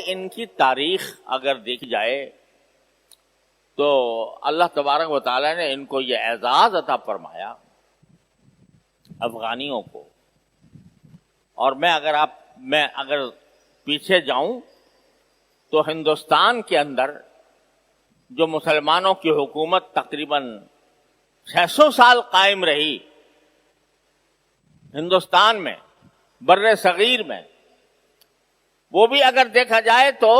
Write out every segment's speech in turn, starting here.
ان کی تاریخ اگر دیکھی جائے تو اللہ تبارک و تعالیٰ نے ان کو یہ اعزاز عطا فرمایا افغانیوں کو. اور میں اگر پیچھے جاؤں تو ہندوستان کے اندر جو مسلمانوں کی حکومت تقریباً 600 سال قائم رہی ہندوستان میں، بر صغیر میں، وہ بھی اگر دیکھا جائے تو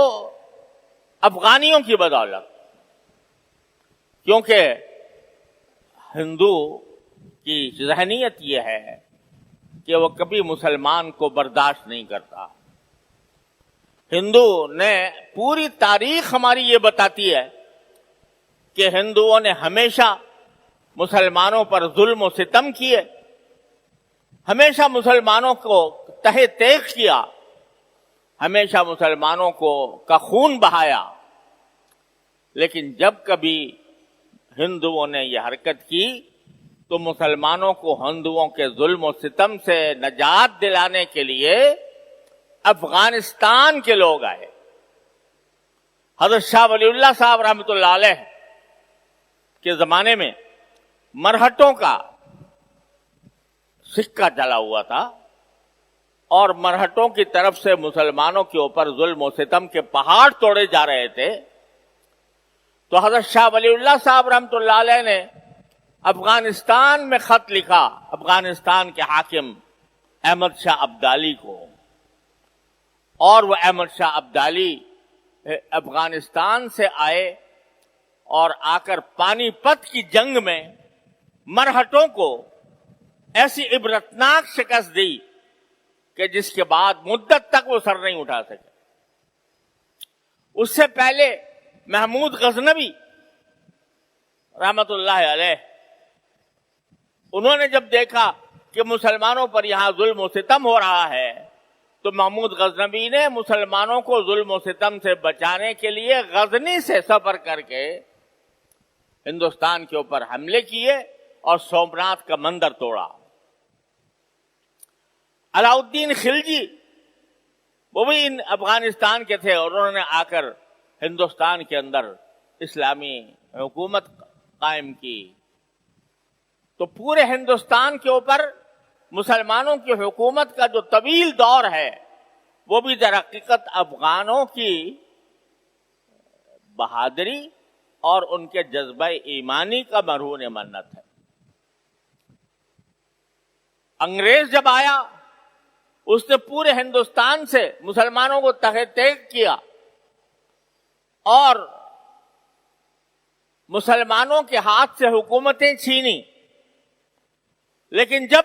افغانیوں کی بدولت، کیونکہ ہندو کی ذہنیت یہ ہے کہ وہ کبھی مسلمان کو برداشت نہیں کرتا. ہندو نے پوری تاریخ ہماری یہ بتاتی ہے کہ ہندوؤں نے ہمیشہ مسلمانوں پر ظلم و ستم کیے، ہمیشہ مسلمانوں کو تہہ تیغ کیا، ہمیشہ مسلمانوں کا خون بہایا. لیکن جب کبھی ہندوؤں نے یہ حرکت کی تو مسلمانوں کو ہندوؤں کے ظلم و ستم سے نجات دلانے کے لیے افغانستان کے لوگ آئے. حضرت شاہ ولی اللہ صاحب رحمۃ اللہ علیہ کے زمانے میں مرہٹوں کا سکہ چلا ہوا تھا اور مرہٹوں کی طرف سے مسلمانوں کے اوپر ظلم و ستم کے پہاڑ توڑے جا رہے تھے. تو حضرت شاہ ولی اللہ صاحب رحمۃ اللہ علیہ نے افغانستان میں خط لکھا افغانستان کے حاکم احمد شاہ ابدالی کو، اور وہ احمد شاہ ابدالی افغانستان سے آئے اور آ کر پانی پت کی جنگ میں مرہٹوں کو ایسی عبرتناک شکست دی کہ جس کے بعد مدت تک وہ سر نہیں اٹھا سکے. اس سے پہلے محمود غزنوی رحمت اللہ علیہ، انہوں نے جب دیکھا کہ مسلمانوں پر یہاں ظلم و ستم ہو رہا ہے تو محمود غزنوی نے مسلمانوں کو ظلم و ستم سے بچانے کے لیے غزنی سے سفر کر کے ہندوستان کے اوپر حملے کیے اور سومناتھ کا مندر توڑا. علاؤدین خلجی وہ بھی افغانستان کے تھے اور انہوں نے آ کر ہندوستان کے اندر اسلامی حکومت قائم کی. تو پورے ہندوستان کے اوپر مسلمانوں کی حکومت کا جو طویل دور ہے وہ بھی در حقیقت افغانوں کی بہادری اور ان کے جذبہ ایمانی کا مرہون منت ہے. انگریز جب آیا اس نے پورے ہندوستان سے مسلمانوں کو تہہ تیغ کیا اور مسلمانوں کے ہاتھ سے حکومتیں چھینی. لیکن جب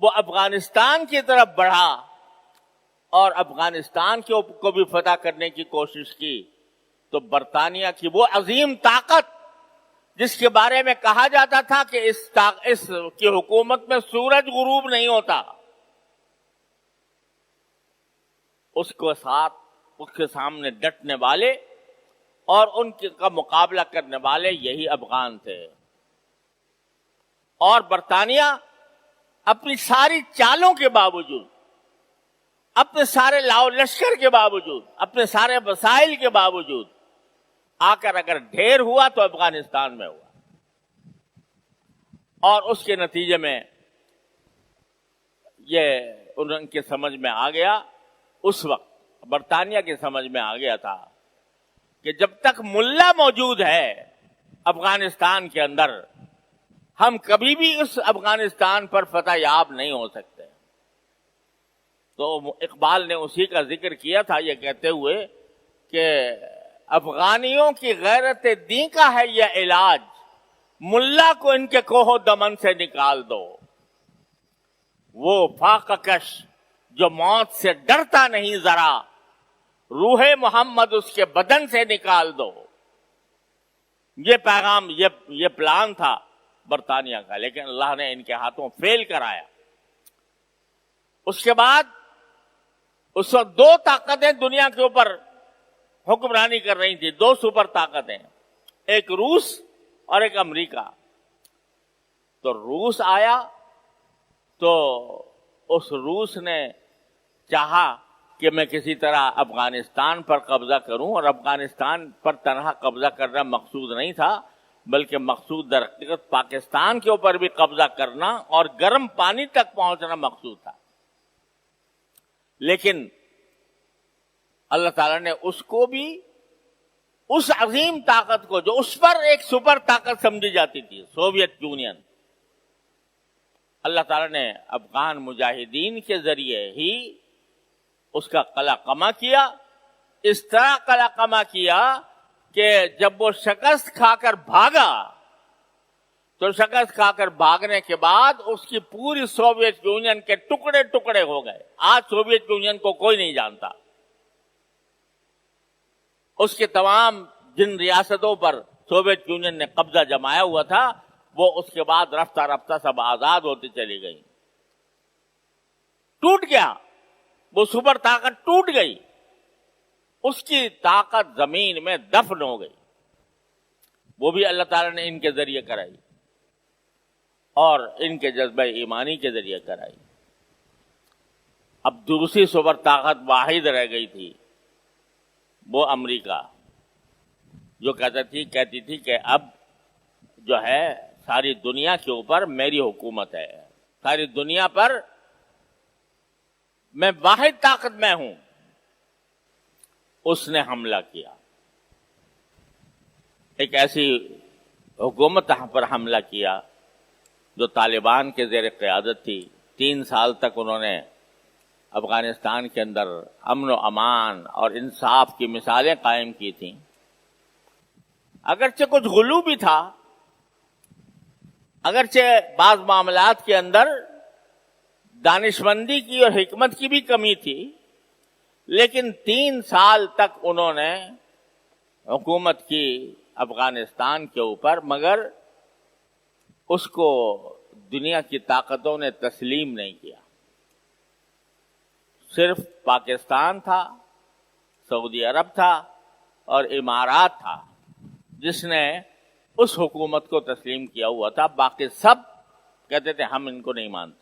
وہ افغانستان کی طرف بڑھا اور افغانستان کو بھی فتح کرنے کی کوشش کی تو برطانیہ کی وہ عظیم طاقت جس کے بارے میں کہا جاتا تھا کہ اس کی حکومت میں سورج غروب نہیں ہوتا، اس کے سامنے ڈٹنے والے اور ان کا مقابلہ کرنے والے یہی افغان تھے. اور برطانیہ اپنی ساری چالوں کے باوجود، اپنے سارے لاؤ لشکر کے باوجود، اپنے سارے وسائل کے باوجود آ کر اگر ڈھیر ہوا تو افغانستان میں ہوا. اور اس کے نتیجے میں یہ ان کے سمجھ میں آ گیا، اس وقت برطانیہ کی سمجھ میں آ گیا تھا کہ جب تک ملا موجود ہے افغانستان کے اندر ہم کبھی بھی اس افغانستان پر فتح یاب نہیں ہو سکتے. تو اقبال نے اسی کا ذکر کیا تھا یہ کہتے ہوئے کہ افغانیوں کی غیرت دین کا ہے یہ علاج، ملا کو ان کے کوہ دمن سے نکال دو. وہ فاقہ کش جو موت سے ڈرتا نہیں ذرا، روح محمد اس کے بدن سے نکال دو. یہ پیغام، یہ پلان تھا برطانیہ کا، لیکن اللہ نے ان کے ہاتھوں فیل کرایا. اس کے بعد اس وقت دو طاقتیں دنیا کے اوپر حکمرانی کر رہی تھی، دو سپر طاقتیں، ایک روس اور ایک امریکہ. تو روس آیا تو اس روس نے چاہا کہ میں کسی طرح افغانستان پر قبضہ کروں، اور افغانستان پر تنہا قبضہ کرنا مقصود نہیں تھا، بلکہ مقصود در حقیقت پاکستان کے اوپر بھی قبضہ کرنا اور گرم پانی تک پہنچنا مقصود تھا۔ لیکن اللہ تعالیٰ نے اس کو بھی، اس عظیم طاقت کو جو اس پر ایک سپر طاقت سمجھی جاتی تھی، سوویت یونین، اللہ تعالیٰ نے افغان مجاہدین کے ذریعے ہی اس کا قلع قمع کیا۔ اس طرح قلع قمع کیا کہ جب وہ شکست کھا کر بھاگا تو شکست کھا کر بھاگنے کے بعد اس کی پوری سوویت یونین کے ٹکڑے ٹکڑے ہو گئے۔ آج سوویت یونین کو کوئی نہیں جانتا۔ اس کے تمام جن ریاستوں پر سوویت یونین نے قبضہ جمایا ہوا تھا وہ اس کے بعد رفتہ رفتہ سب آزاد ہوتی چلی گئی۔ ٹوٹ گیا، وہ سپر طاقت ٹوٹ گئی، اس کی طاقت زمین میں دفن ہو گئی۔ وہ بھی اللہ تعالیٰ نے ان کے ذریعے کرائی اور ان کے جذبہ ایمانی کے ذریعے کرائی۔ اب دوسری سپر طاقت واحد رہ گئی تھی، وہ امریکہ، جو کہتی تھی کہ اب جو ہے ساری دنیا کے اوپر میری حکومت ہے، ساری دنیا پر میں واحد طاقت میں ہوں۔ اس نے حملہ کیا، ایک ایسی حکومت پر حملہ کیا جو طالبان کے زیر قیادت تھی۔ 3 سال تک انہوں نے افغانستان کے اندر امن و امان اور انصاف کی مثالیں قائم کی تھیں۔ اگرچہ کچھ غلو بھی تھا، اگرچہ بعض معاملات کے اندر دانشمندی کی اور حکمت کی بھی کمی تھی، لیکن 3 سال تک انہوں نے حکومت کی افغانستان کے اوپر، مگر اس کو دنیا کی طاقتوں نے تسلیم نہیں کیا۔ صرف پاکستان تھا، سعودی عرب تھا اور امارات تھا جس نے اس حکومت کو تسلیم کیا ہوا تھا، باقی سب کہتے تھے ہم ان کو نہیں مانتے۔